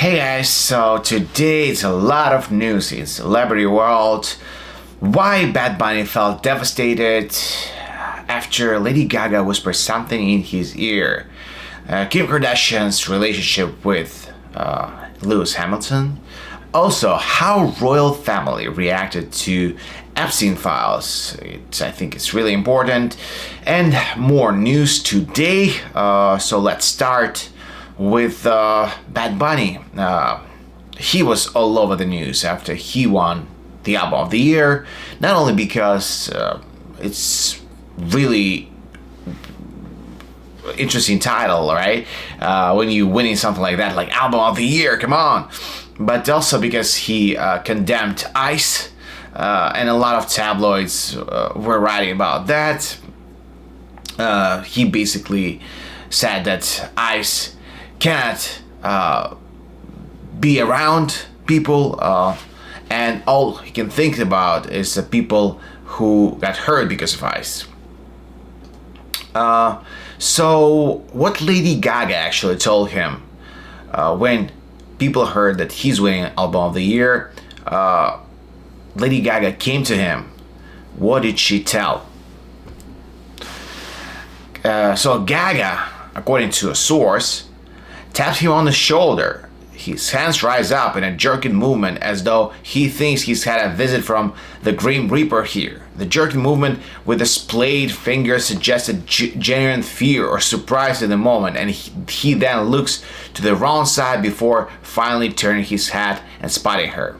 Hey guys, so today it's a lot of news in celebrity world. Why Bad Bunny felt devastated after Lady Gaga whispered something in his ear. Kim Kardashian's relationship with Lewis Hamilton. Also, how royal family reacted to Epstein files. I think it's really important. And more news today. So let's start with Bad Bunny. He was all over the news after he won the Album of the Year, not only because it's really interesting title, right? When you winning something like that, like Album of the Year, come on, but also because he condemned ICE, and a lot of tabloids were writing about that. He basically said that ICE cannot be around people, and all he can think about is the people who got hurt because of ICE. So what Lady Gaga actually told him when people heard that he's winning Album of the Year, Lady Gaga came to him. What did she tell? So Gaga, according to a source, tapped him on the shoulder. His hands rise up in a jerking movement as though he thinks he's had a visit from the Grim Reaper here. The jerking movement with the splayed fingers suggested genuine fear or surprise in the moment, and he then looks to the wrong side before finally turning his head and spotting her.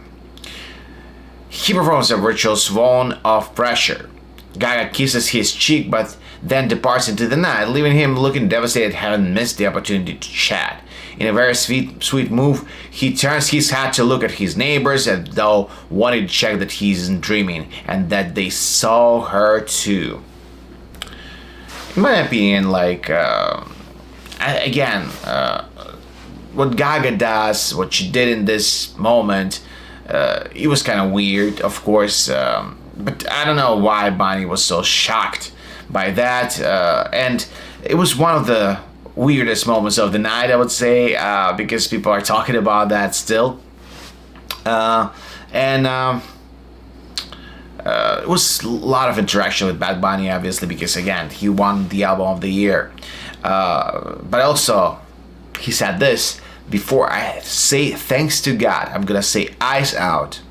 He performs a virtual swoon of pressure. Gaga kisses his cheek but then departs into the night, leaving him looking devastated having missed the opportunity to chat. In a very sweet move, he turns his head to look at his neighbors as though wanting to check that he isn't dreaming and that they saw her too. In my opinion, what Gaga does, what she did in this moment, it was kind of weird, of course, but I don't know why Bunny was so shocked by that, and it was one of the weirdest moments of the night, I would say, because people are talking about that still, and it was a lot of interaction with Bad Bunny, obviously, because again, he won the Album of the Year, but also he said this: before I say thanks to God, I'm gonna say eyes out.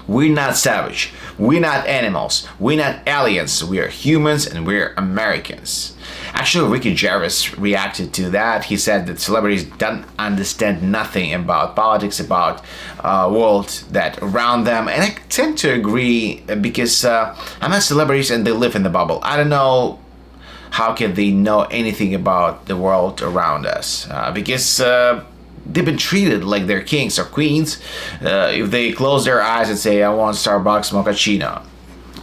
We're not savage, we're not animals, we're not aliens, we are humans and we're Americans. Actually, Ricky Gervais reacted to that. He said that celebrities don't understand nothing about politics, about world that around them, and I tend to agree because I'm not celebrities and they live in the bubble. I don't know how can they know anything about the world around us, because they've been treated like they're kings or queens. If they close their eyes and say, I want Starbucks mochaccino,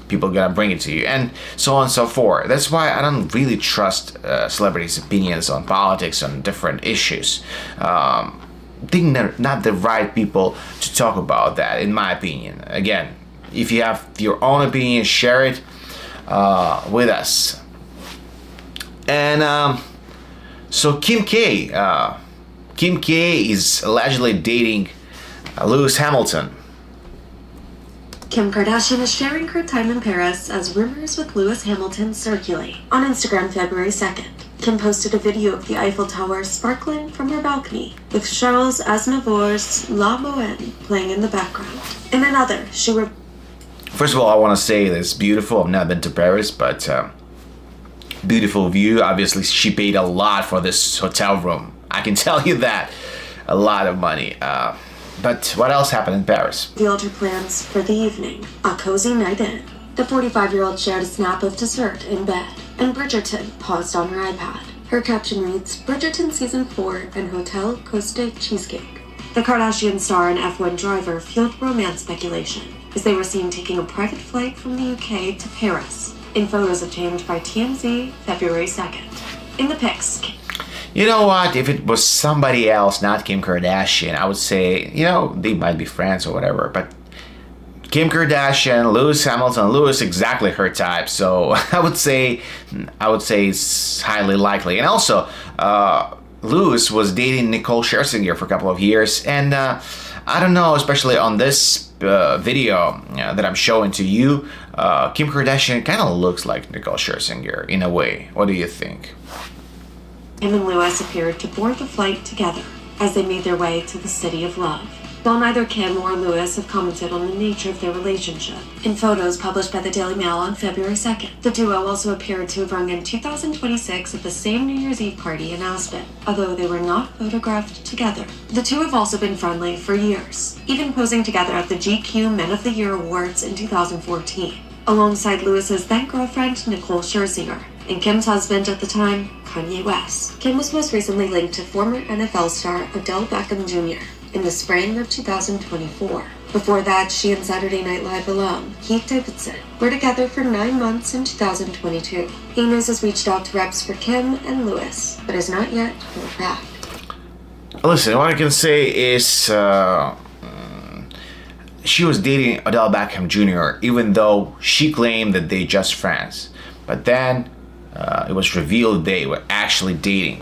people gonna bring it to you, and so on and so forth. That's why I don't really trust celebrities' opinions on politics, on different issues. They're not the right people to talk about that, in my opinion. Again, if you have your own opinion, share it with us. And so Kim K is allegedly dating Lewis Hamilton. Kim Kardashian is sharing her time in Paris as rumors with Lewis Hamilton circulate. On Instagram, February 2nd, Kim posted a video of the Eiffel Tower sparkling from her balcony, with Charles Aznavour's La Bohème playing in the background. In another, First of all, I want to say that it's beautiful. I've never been to Paris, but beautiful view. Obviously, she paid a lot for this hotel room. I can tell you that. A lot of money. But what else happened in Paris? Revealed her plans for the evening, a cozy night in. The 45-year-old shared a snap of dessert in bed, and Bridgerton paused on her iPad. Her caption reads, Bridgerton Season 4 and Hotel Costa Cheesecake. The Kardashian star and F1 driver fueled romance speculation as they were seen taking a private flight from the UK to Paris, in photos obtained by TMZ February 2nd. In the pics, you know what? If it was somebody else, not Kim Kardashian, I would say, they might be friends or whatever. But Kim Kardashian, Lewis Hamilton, Lewis exactly her type. So I would say it's highly likely. And also, Lewis was dating Nicole Scherzinger for a couple of years, and I don't know, especially on this video that I'm showing to you, Kim Kardashian kind of looks like Nicole Scherzinger in a way. What do you think? Kim and Lewis appeared to board the flight together as they made their way to the City of Love. While neither Kim or Lewis have commented on the nature of their relationship, in photos published by the Daily Mail on February 2nd, the duo also appeared to have rung in 2026 at the same New Year's Eve party in Aspen, although they were not photographed together. The two have also been friendly for years, even posing together at the GQ Men of the Year Awards in 2014, alongside Lewis's then-girlfriend Nicole Scherzinger, and Kim's husband at the time, Kanye West. Kim was most recently linked to former NFL star Odell Beckham Jr. in the spring of 2024. Before that, she and Saturday Night Live alum, Keith Davidson, were together for 9 months in 2022. E-News has reached out to reps for Kim and Lewis, but has not yet heard back. Listen, what I can say is she was dating Odell Beckham Jr., even though she claimed that they just friends. But then it was revealed they were actually dating.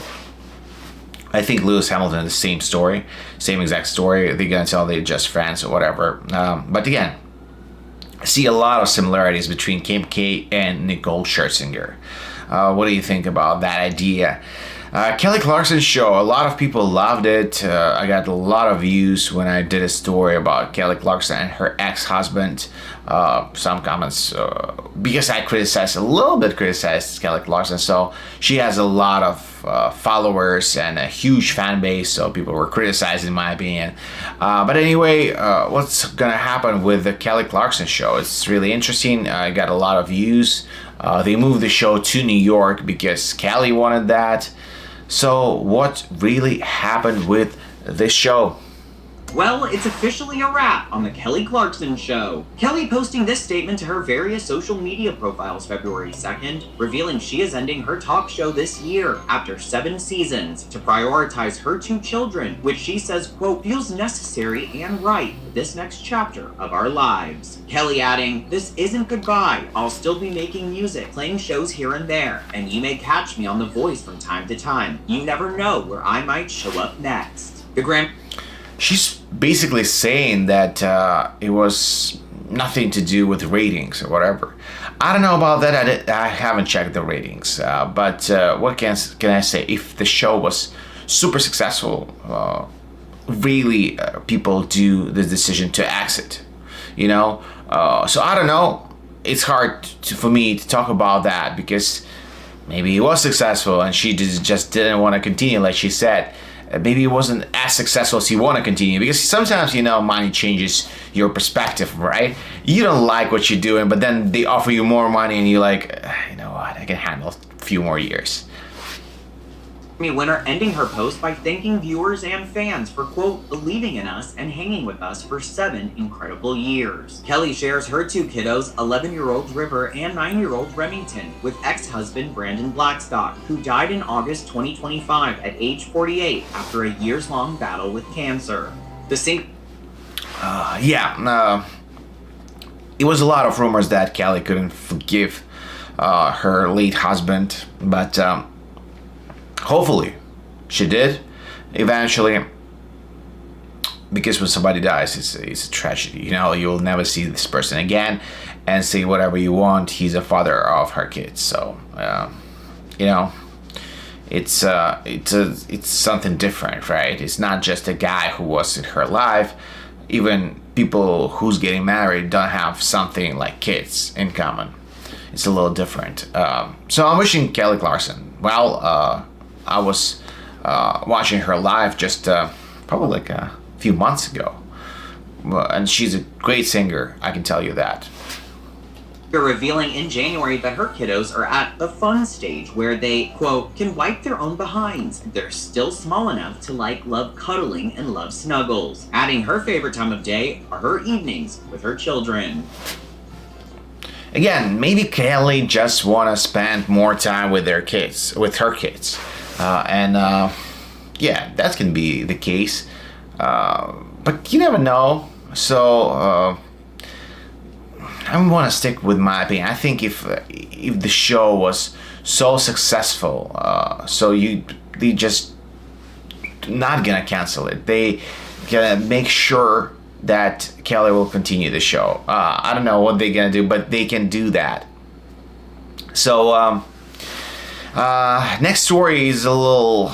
I think Lewis Hamilton is the same story, same exact story. They're gonna tell they're just friends or whatever. But again, I see a lot of similarities between Kim K and Nicole Scherzinger. What do you think about that idea? Kelly Clarkson Show, a lot of people loved it. I got a lot of views when I did a story about Kelly Clarkson and her ex-husband. Some comments, because I a little bit criticized Kelly Clarkson, so she has a lot of followers and a huge fan base, so people were criticizing, in my opinion. But anyway, what's gonna happen with the Kelly Clarkson Show? It's really interesting. I got a lot of views. They moved the show to New York because Kelly wanted that. So what really happened with this show? Well, it's officially a wrap on the Kelly Clarkson Show. Kelly posting this statement to her various social media profiles February 2nd, revealing she is ending her talk show this year after 7 seasons to prioritize her 2 children, which she says, quote, feels necessary and right for this next chapter of our lives. Kelly adding, this isn't goodbye. I'll still be making music, playing shows here and there, and you may catch me on The Voice from time to time. You never know where I might show up next. She's basically saying that it was nothing to do with ratings or whatever. I don't know about that. I haven't checked the ratings. But what can I say? If the show was super successful, really people do the decision to exit. You know? So I don't know. It's hard for me to talk about that because maybe it was successful and she just didn't want to continue, like she said. Maybe it wasn't as successful as you want to continue, because sometimes, you know, money changes your perspective, right? You don't like what you're doing, but then they offer you more money and you're like, you know what, I can handle a few more years. Winner ending her post by thanking viewers and fans for, quote, believing in us and hanging with us for 7 incredible years. Kelly shares her 2 kiddos, 11-year-old River and 9-year-old Remington, with ex-husband Brandon Blackstock, who died in August 2025 at age 48 after a years-long battle with cancer. It was a lot of rumors that Kelly couldn't forgive her late husband, but hopefully she did eventually, because when somebody dies, it's a tragedy. You know, you'll never see this person again and say whatever you want. He's a father of her kids, so you know, it's something different, right? It's not just a guy who was in her life. Even people who's getting married don't have something like kids in common. It's a little different. So I'm wishing Kelly Clarkson well. I was watching her live just probably like a few months ago, and she's a great singer, I can tell you that. They're revealing in January that her kiddos are at the fun stage where they, quote, can wipe their own behinds. They're still small enough to love cuddling and love snuggles. Adding her favorite time of day are her evenings with her children. Again, maybe Kelly just wanna spend more time with her kids. Yeah, that can be the case, but you never know. So I want to stick with my opinion. I think if the show was so successful, they just not gonna cancel it. They gonna make sure that Kelly will continue the show. I don't know what they're gonna do, but they can do that. So next story is a little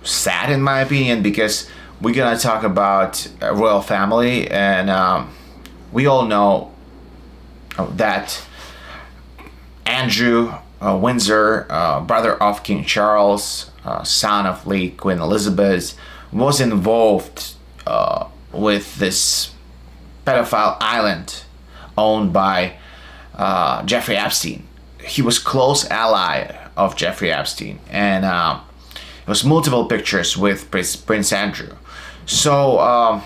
sad in my opinion, because we're gonna talk about a royal family, and we all know that Andrew Windsor, brother of King Charles, son of late Queen Elizabeth, was involved with this pedophile island owned by Jeffrey Epstein. He was close ally of Jeffrey Epstein, and it was multiple pictures with Prince Andrew. So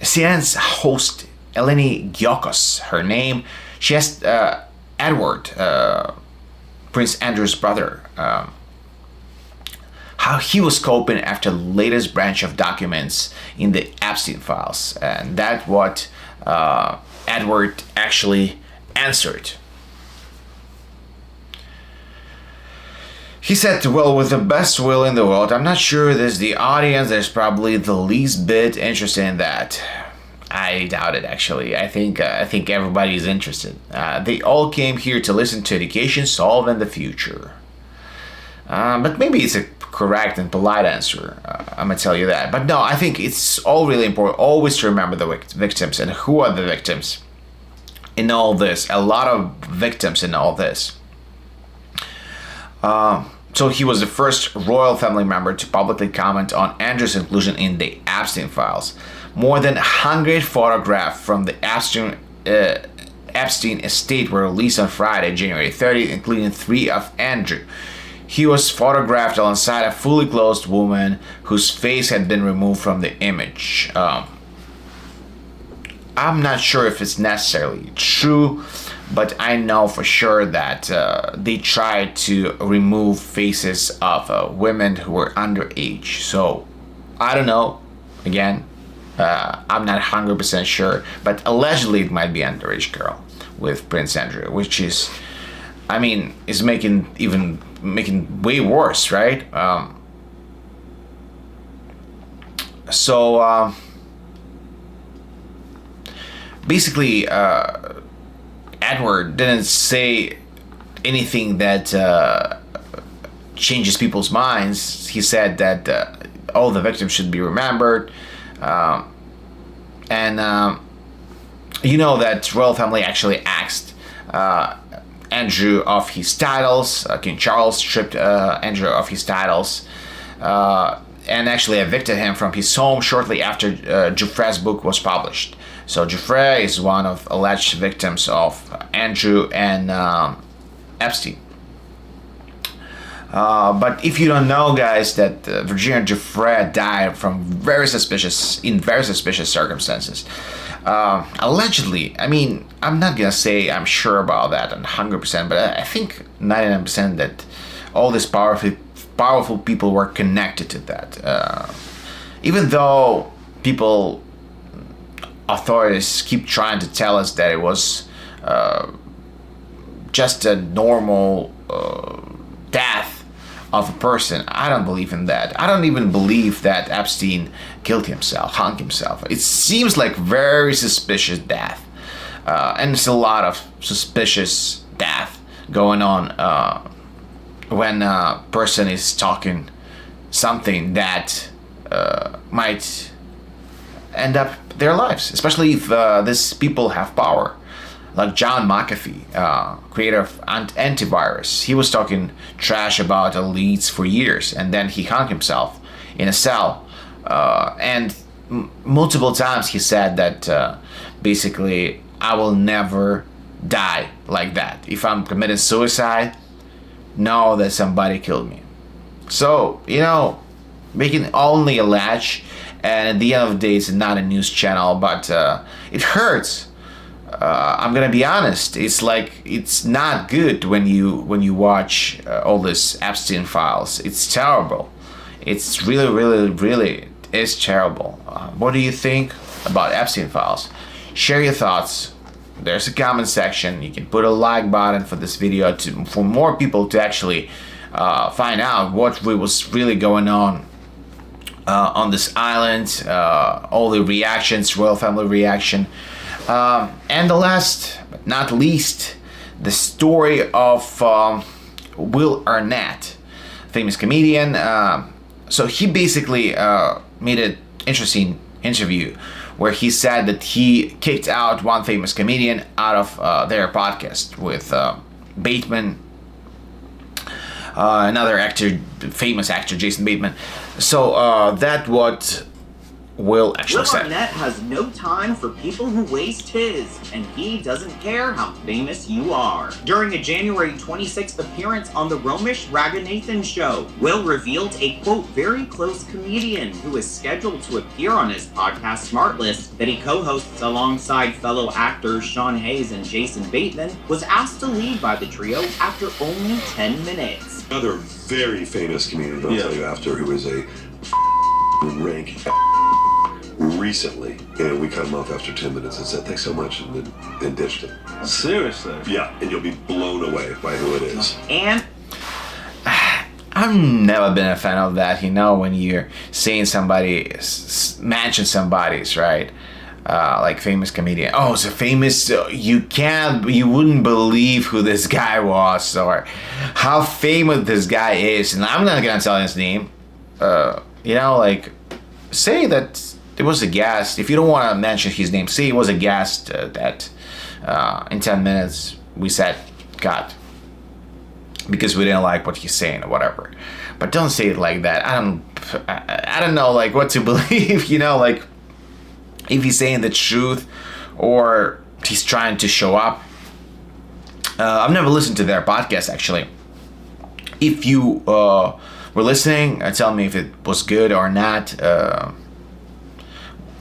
CNN's host Eleni Giokos, her name, she asked Edward, Prince Andrew's brother, how he was coping after the latest branch of documents in the Epstein files, and that's what Edward actually answered. He said, well, with the best will in the world, I'm not sure there's the audience that's probably the least bit interested in that. I doubt it, actually. I think everybody is interested. They all came here to listen to education solved in the future. But maybe it's a correct and polite answer. I'm gonna tell you that. But no, I think it's all really important always to remember the victims and who are the victims in all this. A lot of victims in all this. So he was the first royal family member to publicly comment on Andrew's inclusion in the Epstein files. More than 100 photographs from the Epstein estate were released on Friday, January 30th, including 3 of Andrew. He was photographed alongside a fully clothed woman whose face had been removed from the image. I'm not sure if it's necessarily true, but I know for sure that they tried to remove faces of women who were underage. So I don't know. Again, I'm not 100% sure, but allegedly it might be underage girl with Prince Andrew, which is, I mean, is making way worse, right? Basically, Edward didn't say anything that changes people's minds. He said that all the victims should be remembered, and you know that royal family actually asked Andrew of his titles. King Charles stripped Andrew of his titles and actually evicted him from his home shortly after Giuffre's book was published. So Giuffre is one of alleged victims of Andrew and Epstein. But if you don't know, guys, that Virginia Giuffre died from very suspicious circumstances. Allegedly, I mean, I'm not gonna say I'm sure about that 100%, but I think 99% that all these powerful people were connected to that. Even though authorities keep trying to tell us that it was just a normal death of a person. I don't believe in that. I don't even believe that Epstein hung himself. It seems like very suspicious death. And there's a lot of suspicious death going on when a person is talking something that might end up their lives, especially if these people have power. Like John McAfee, creator of antivirus. He was talking trash about elites for years, and then he hung himself in a cell. And multiple times he said that basically, I will never die like that. If I'm committing suicide, know that somebody killed me. So, we can only allege, and at the end of the day, it's not a news channel, but it hurts. I'm gonna be honest. It's like it's not good when you watch all this Epstein files. It's terrible. It's really is terrible. What do you think about Epstein files? Share your thoughts. There's a comment section. You can put a like button for this video for more people to actually find out what was really going on on this island, all the reactions, royal family reaction, and the last but not least, the story of Will Arnett, famous comedian. So he basically made an interesting interview where he said that he kicked out one famous comedian out of their podcast with Bateman, another actor, famous actor, Jason Bateman. So that what Will actually said. Arnett has no time for people who waste his, and he doesn't care how famous you are. During a January 26th appearance on the Romish Raganathan Show, Will revealed a, quote, very close comedian who is scheduled to appear on his podcast Smart List that he co-hosts alongside fellow actors Sean Hayes and Jason Bateman was asked to leave by the trio after only 10 minutes. Another very famous comedian, I'll tell you after, who is a rank recently, and we cut him off after 10 minutes and said thanks so much, and ditched him. Seriously? Yeah, and you'll be blown away by who it is. And I've never been a fan of that, when you're saying somebody, mention somebody's, right? Like famous comedian. Oh, so famous, you wouldn't believe who this guy was or how famous this guy is. And I'm not gonna tell his name. Say that it was a guest. If you don't want to mention his name, say it was a guest that in 10 minutes we said cut because we didn't like what he's saying or whatever. But don't say it like that. I don't know what to believe, if he's saying the truth or he's trying to show up. I've never listened to their podcast actually. If you were listening, tell me if it was good or not.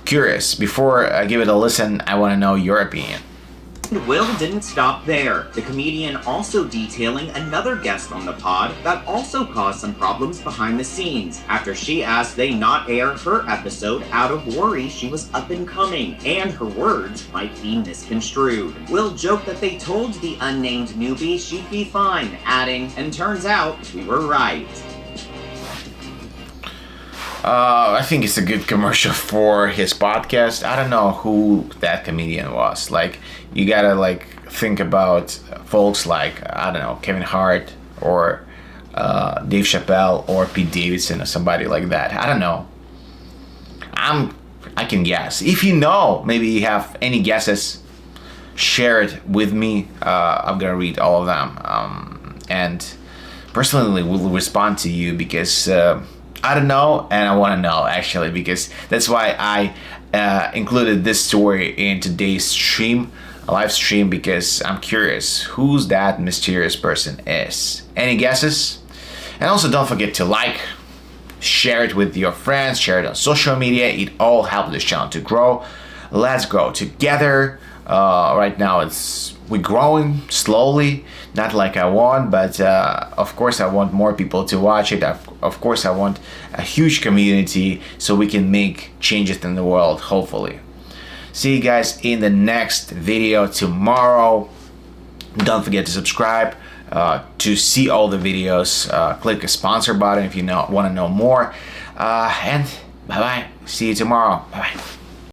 Curious. Before I give it a listen, I want to know your opinion. Will didn't stop there. The comedian also detailing another guest on the pod that also caused some problems behind the scenes after she asked they not air her episode out of worry she was up and coming and her words might be misconstrued. Will joked that they told the unnamed newbie she'd be fine, adding, and turns out we were right. I think it's a good commercial for his podcast. I don't know who that comedian was. You gotta think about folks like, I don't know, Kevin Hart or Dave Chappelle or Pete Davidson or somebody like that. I don't know. I can guess. If you know, maybe you have any guesses, share it with me. I'm gonna read all of them. And personally will respond to you because I don't know, and I want to know actually, because that's why I included this story in today's stream, a live stream, because I'm curious who's that mysterious person is. Any guesses? And also don't forget to share it with your friends, share it on social media. It all helps this channel to grow. Let's grow together. Right now we're growing slowly, not like I want, but of course I want more people to watch it. Of course I want a huge community so we can make changes in the world, hopefully. See you guys in the next video tomorrow. Don't forget to subscribe to see all the videos. Click the sponsor button if you want to know more. And bye-bye. See you tomorrow. Bye-bye.